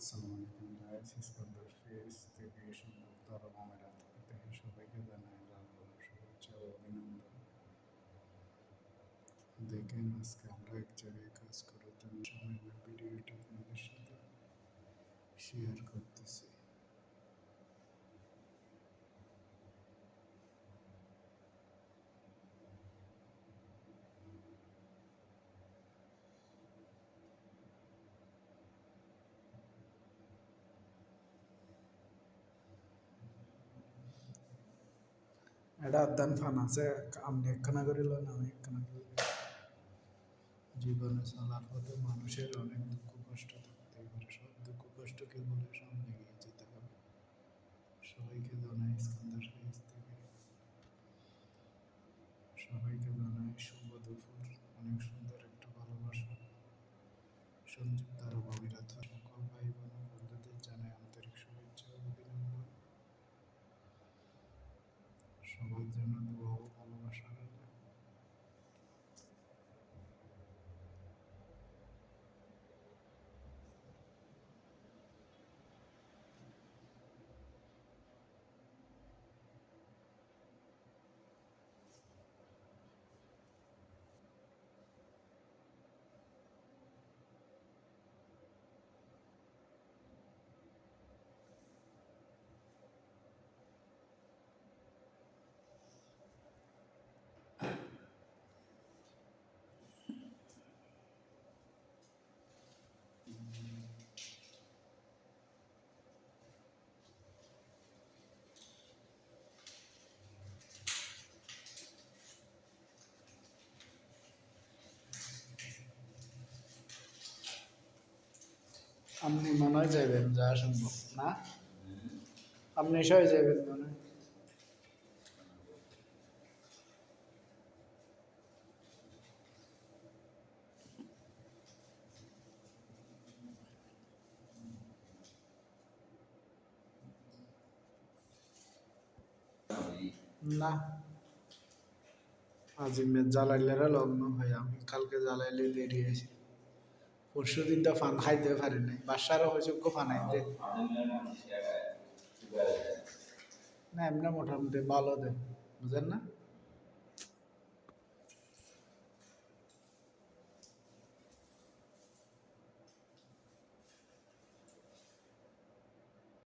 আসসালামু আলাইকুম guys, Iskandar face থেকে সুন্দর তারা মামেরাত থেকে সবাইকে জানাই লাল গোলাপ শুভেচ্ছা ও অভিনন্দন। দেখেন আজকে আমরা এক জায়গায় কাজ করার জন্য সামান্য ভিডিওটা আপনাদের সাথে শেয়ার করতেছি। এটা আদান ফান আছে, আপনি একখানা করিল না আমি একখানা করিল। জীবনে চলার পথে মানুষের অনেক দুঃখ কষ্ট থাকতেই পারে, সব দুঃখ কষ্টকে বলে সামনে এগিয়ে যেতে হবে। সবাইকে জানাই ইস্কান্দার ফেস থেকে, সবাইকে জানাই শুভ দুপুর। অনেক সুন্দর একটা ভালোবাসা সংযুক্ত আরব আমিরাত সকল ভাই বোন ও বন্ধুদের জানাই আন্তরিক শুভেচ্ছা ও অভিনন্দন। সবার জন্য দোয়া ও ভালোবাসা রইল। আপনি মনে হয় যাবেন, যাওয়া সম্ভব না? আপনি সবাই যাবেন মনে হয়। না, আজিমের জ্বালাইলেরা লগ্ন হয়, আমি কালকে জ্বালাইলে দেরি হয়েছে। পরশু দিন তো ফান খাইতে পারি নাই, বাসারও হয়েছে ফানাইতে না, এমনি মোটামুটি ভালো দেয়, বুঝেন না?